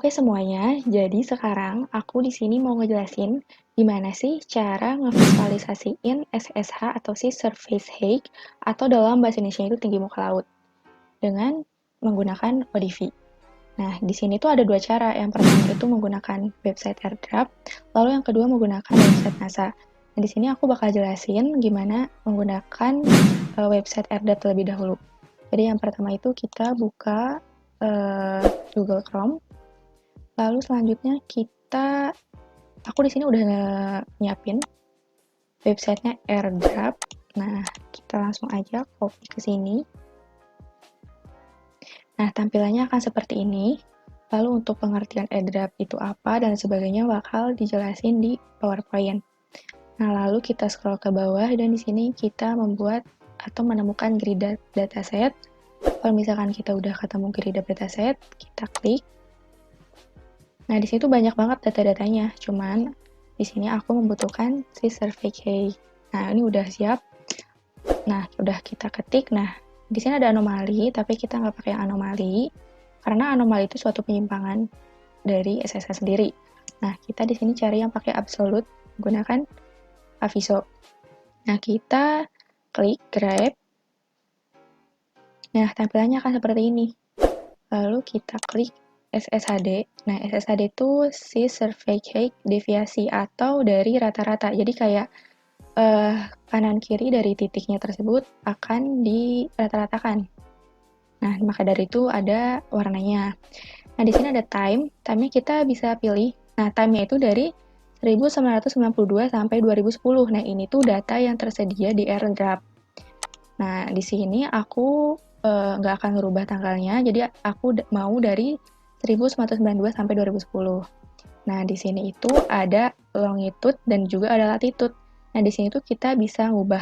Oke semuanya, jadi sekarang aku di sini mau ngejelasin gimana sih cara ngevisualisasiin SSH atau si surface height atau dalam bahasa Indonesia itu tinggi muka laut dengan menggunakan ODV. Nah, di sini tuh ada dua cara. Yang pertama itu menggunakan website AirDrop, lalu yang kedua menggunakan website NASA. Nah, di sini aku bakal jelasin gimana menggunakan website AirDrop terlebih dahulu. Jadi yang pertama itu kita buka Google Chrome. Lalu selanjutnya aku di sini udah nyiapin websitenya AirDrop. Nah, kita langsung aja copy ke sini. Nah, tampilannya akan seperti ini. Lalu untuk pengertian AirDrop itu apa dan sebagainya bakal dijelasin di PowerPoint. Nah, lalu kita scroll ke bawah dan di sini kita membuat atau menemukan grid dataset. Kalau misalkan kita udah ketemu grid dataset, kita klik. Nah, di situ banyak banget data-datanya, cuman di sini aku membutuhkan si survey key. Nah, ini udah siap. Nah, udah kita ketik. Nah, di sini ada anomali, tapi kita nggak pakai anomali, karena anomali itu suatu penyimpangan dari SSH sendiri. Nah, kita di sini cari yang pakai absolute, menggunakan Aviso. Nah, kita klik grab. Nah, tampilannya akan seperti ini. Lalu kita klik SSHD. Nah, SSHD itu si survey height deviasi atau dari rata-rata. Jadi kayak kanan kiri dari titiknya tersebut akan dirata-ratakan. Nah, maka dari itu ada warnanya. Nah, di sini ada time-nya kita bisa pilih. Nah, time-nya itu dari 1992 sampai 2010. Nah, ini tuh data yang tersedia di AirDrop. Nah, di sini aku nggak akan merubah tanggalnya, jadi aku mau dari 1992 sampai 2010. Nah, di sini itu ada longitude dan juga ada latitude. Nah, di sini tuh kita bisa ngubah.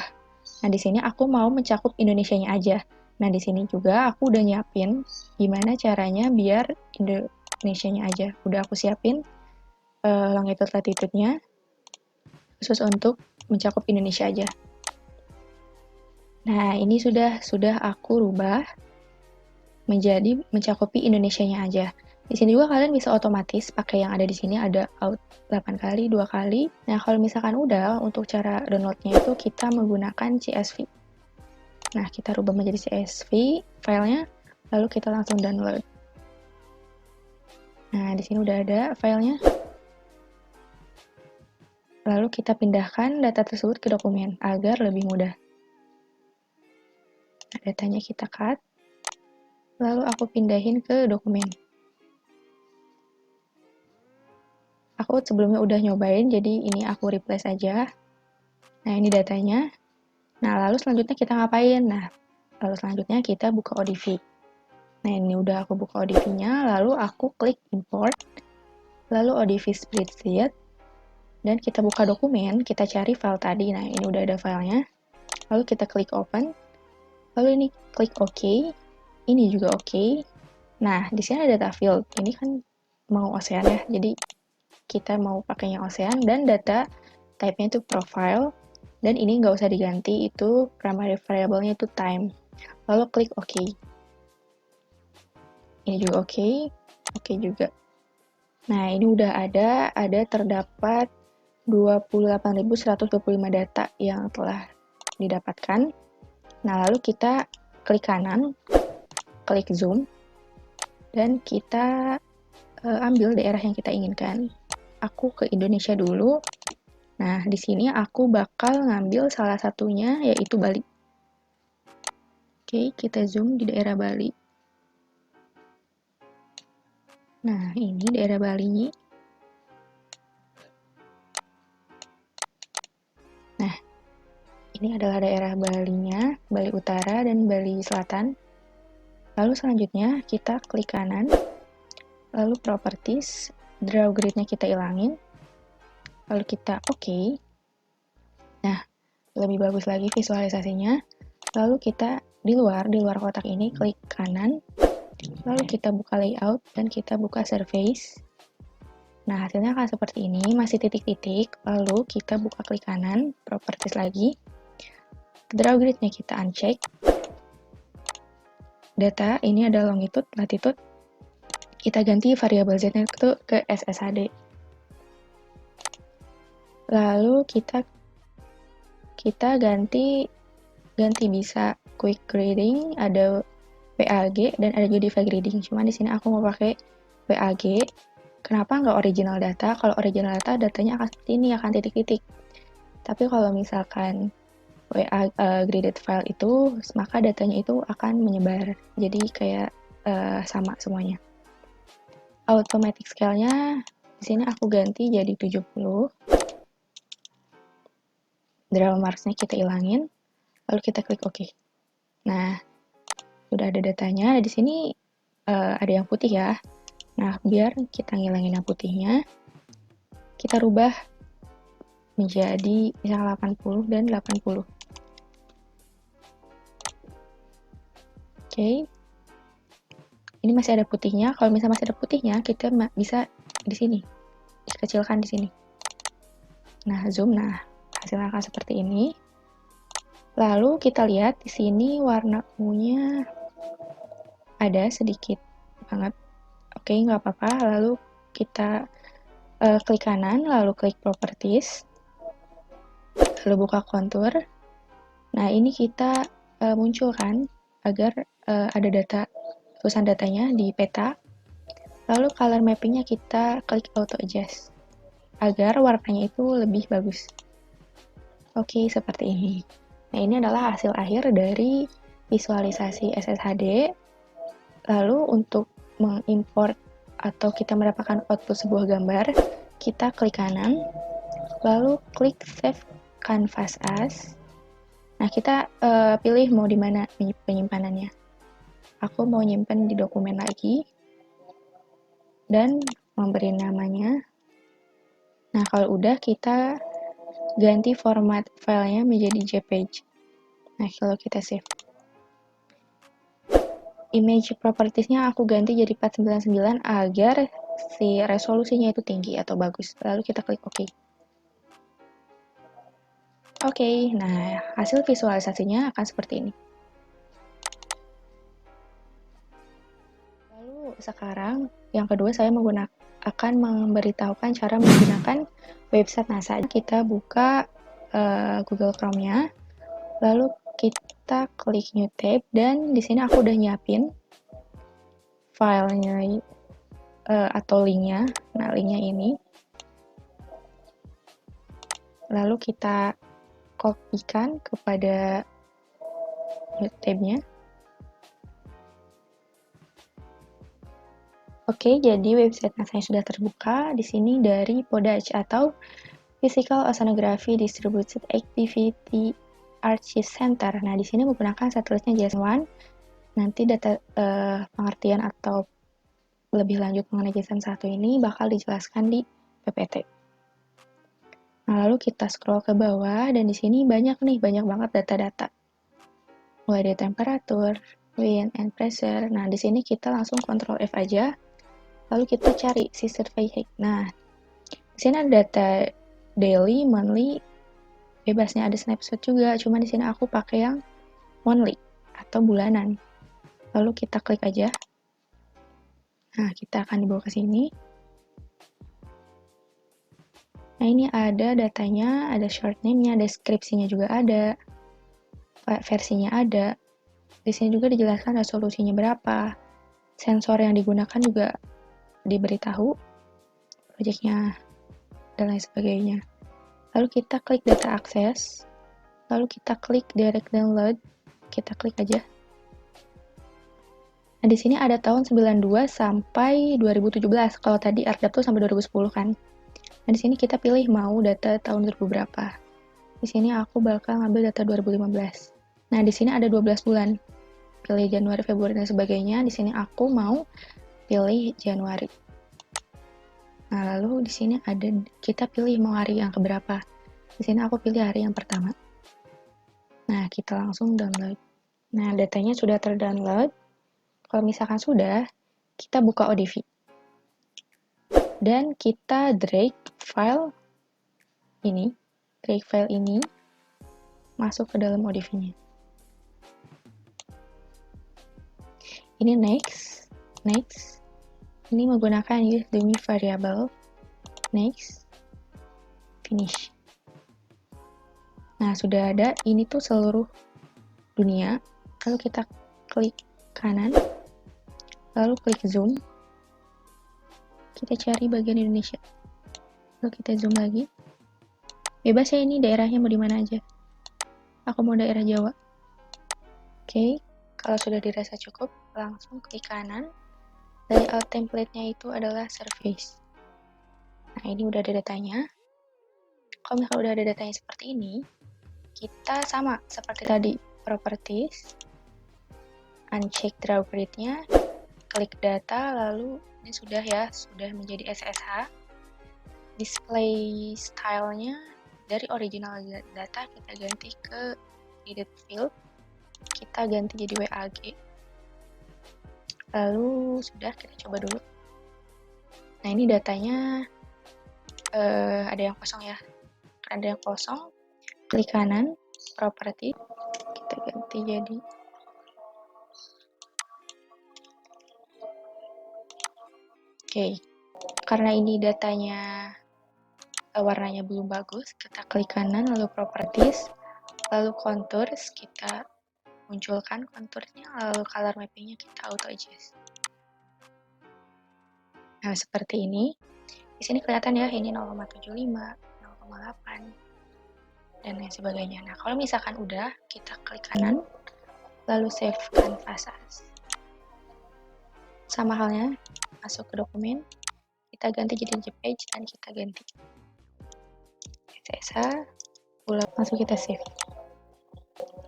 Nah, di sini aku mau mencakup Indonesianya aja. Nah, di sini juga aku udah nyiapin gimana caranya biar Indonesianya aja. Udah aku siapin longitude latitude-nya khusus untuk mencakup Indonesia aja. Nah, ini sudah aku rubah menjadi mencakupi Indonesianya aja. Di sini juga kalian bisa otomatis pakai yang ada di sini, ada out 8 kali, 2 kali. Nah, kalau misalkan udah, untuk cara downloadnya itu kita menggunakan CSV. Nah, kita rubah menjadi CSV filenya, lalu kita langsung download. Nah, di sini udah ada filenya. Lalu kita pindahkan data tersebut ke dokumen agar lebih mudah. Nah, datanya kita cut. Lalu aku pindahin ke dokumen. Aku sebelumnya udah nyobain, jadi ini aku replace aja. Nah, ini datanya. Nah, lalu selanjutnya kita ngapain? Nah, lalu selanjutnya kita buka ODV. Nah, ini udah aku buka ODV-nya, lalu aku klik import, lalu ODV spreadsheet, dan kita buka dokumen, kita cari file tadi. Nah, ini udah ada filenya. Lalu kita klik open, lalu ini klik OK, ini juga OK. Nah, di sini ada data field. Ini kan mau ocean ya, jadi kita mau pakainya ocean, dan data type-nya itu profile, dan ini nggak usah diganti, itu primary variable-nya itu time. Lalu klik OK. Ini juga OK, OK juga. Nah, ini udah ada terdapat 28.125 data yang telah didapatkan. Nah, lalu kita klik kanan, klik zoom, dan kita ambil daerah yang kita inginkan. Aku ke Indonesia dulu. Nah, di sini aku bakal ngambil salah satunya, yaitu Bali. Oke, kita zoom di daerah Bali. Nah, ini daerah Bali. Nah, ini adalah daerah Balinya, Bali Utara dan Bali Selatan. Lalu selanjutnya kita klik kanan, lalu properties, draw grid-nya kita ilangin, lalu kita OK. Nah, lebih bagus lagi visualisasinya. Lalu kita di luar kotak ini klik kanan, lalu kita buka layout dan kita buka surface. Nah, hasilnya akan seperti ini, masih titik-titik. Lalu kita buka klik kanan, properties lagi. Draw grid-nya kita uncheck. Data ini ada longitude, latitude. kita ganti variabel z-nya itu ke SSHD. Lalu kita ganti bisa quick grading, ada WAG dan ada Udify grading. Cuma di sini aku mau pakai WAG. Kenapa nggak original data? Kalau original data datanya akan seperti ini, akan titik-titik. Tapi kalau misalkan WA graded file itu, maka datanya itu akan menyebar. Jadi kayak sama semuanya. Automatic scale-nya di sini aku ganti jadi 70. Draw marks-nya kita ilangin, lalu kita klik OK. Nah, udah ada datanya. Di sini ada yang putih ya. Nah, biar kita ngilangin yang putihnya, kita rubah menjadi misalnya 80 dan 80. Oke. Ini masih ada putihnya. Kalau misalnya masih ada putihnya, kita bisa di sini. Dikecilkan di sini. Nah, zoom. Nah, hasilnya akan seperti ini. Lalu kita lihat di sini warna ungunya ada sedikit banget. Oke, nggak apa-apa. Lalu kita klik kanan, lalu klik properties, lalu buka kontur. Nah, ini kita munculkan agar ada data, tulisan datanya di peta. Lalu color mappingnya kita klik auto adjust agar warnanya itu lebih bagus. Oke, seperti ini. Nah, ini adalah hasil akhir dari visualisasi SSHD. Lalu untuk mengimport atau kita mendapatkan output sebuah gambar, kita klik kanan, lalu klik Save Canvas As. Nah, kita pilih mau di mana penyimpanannya. Aku mau nyimpen di dokumen lagi, dan memberi namanya. Nah, kalau udah kita ganti format filenya menjadi JPEG. Nah, kalau kita save. Image propertiesnya aku ganti jadi 499 agar si resolusinya itu tinggi atau bagus. Lalu kita klik OK. Oke, nah hasil visualisasinya akan seperti ini. Lalu sekarang yang kedua saya akan memberitahukan cara menggunakan website NASA. Kita buka Google Chrome-nya, lalu kita klik New Tab, dan di sini aku udah nyiapin filenya atau linknya. Nah, linknya ini. Lalu kita kopikan kepada New Tab-nya. Oke, jadi website NASA sudah terbuka. Di sini dari PODAC atau Physical Oceanography Distributed Activity Archive Center. Nah, di sini menggunakan satelitnya JASN-1. Nanti data pengertian atau lebih lanjut mengenai JASN-1 ini bakal dijelaskan di PPT. Nah, lalu kita scroll ke bawah, dan di sini banyak banget data-data. Mulai dari temperatur, wind, and pressure. Nah, di sini kita langsung Ctrl F aja. Lalu kita cari si survey height. Nah, di sini ada data daily, monthly, bebasnya ada snapshot juga. Cuma di sini aku pakai yang monthly atau bulanan. Lalu kita klik aja. Nah, kita akan dibawa ke sini. Nah, ini ada datanya, ada short name-nya, deskripsinya juga ada, versinya ada. Di sini juga dijelaskan resolusinya berapa, sensor yang digunakan juga diberitahu, projectnya, dan lain sebagainya. Lalu kita klik data access, lalu kita klik direct download, kita klik aja. Nah, di sini ada tahun 92 sampai 2017. Kalau tadi ArcDap tuh sampai 2010 kan. Nah, di sini kita pilih mau data tahun 2000 berapa. Di sini aku bakal ngambil data 2015. Nah, di sini ada 12 bulan. Pilih Januari, Februari, dan sebagainya. Di sini aku mau pilih Januari. Nah, lalu di sini ada kita pilih mau hari yang keberapa. Di sini aku pilih hari yang pertama. Nah, kita langsung download. Nah, datanya sudah terdownload. Kalau misalkan sudah, kita buka ODV. Dan kita drag file ini masuk ke dalam ODV-nya. Ini next. Ini menggunakan use dummy variable. Next. Finish. Nah, sudah ada. Ini tuh seluruh dunia. Lalu kita klik kanan. Lalu klik zoom. Kita cari bagian Indonesia. Lalu kita zoom lagi. Bebas ya, ini daerahnya mau di mana aja. Aku mau daerah Jawa. Oke, kalau sudah dirasa cukup, langsung klik kanan. Layout template-nya itu adalah surface. Nah, ini udah ada datanya. Kalau misalnya udah ada datanya seperti ini, kita sama seperti tadi, properties, uncheck draw grid-nya, klik data, lalu ini sudah ya, sudah menjadi SSH. Display style-nya dari original data kita ganti ke edit field, kita ganti jadi WAG. Lalu sudah, kita coba dulu. Nah, ini datanya ada yang kosong ya. Ada yang kosong, klik kanan, property, kita ganti jadi oke. Karena ini datanya warnanya belum bagus, kita klik kanan, lalu properties, lalu contours, kita munculkan konturnya, lalu color mappingnya kita auto adjust. Nah, seperti ini. Di sini kelihatan ya, ini 0,75, 0,8, dan lain sebagainya. Nah, kalau misalkan udah, kita klik kanan, lalu save canvas as. Sama halnya, masuk ke dokumen, kita ganti jadi JPEG, dan kita ganti SSH, langsung kita save.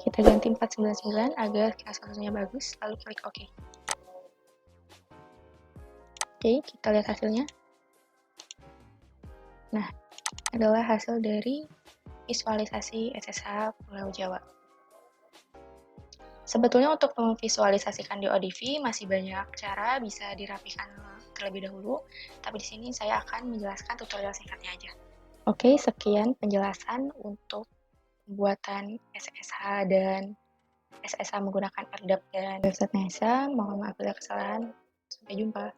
Kita ganti 499 agar resolusinya bagus, lalu klik OK. Oke, kita lihat hasilnya. Nah, adalah hasil dari visualisasi SSH Pulau Jawa. Sebetulnya untuk memvisualisasikan di ODV masih banyak cara, bisa dirapikan terlebih dahulu, tapi di sini saya akan menjelaskan tutorial singkatnya aja. Oke, sekian penjelasan untuk pembuatan SSH dan SSH menggunakan AirDrop dan website NASA. Mohon maaf bila kesalahan. Sampai jumpa.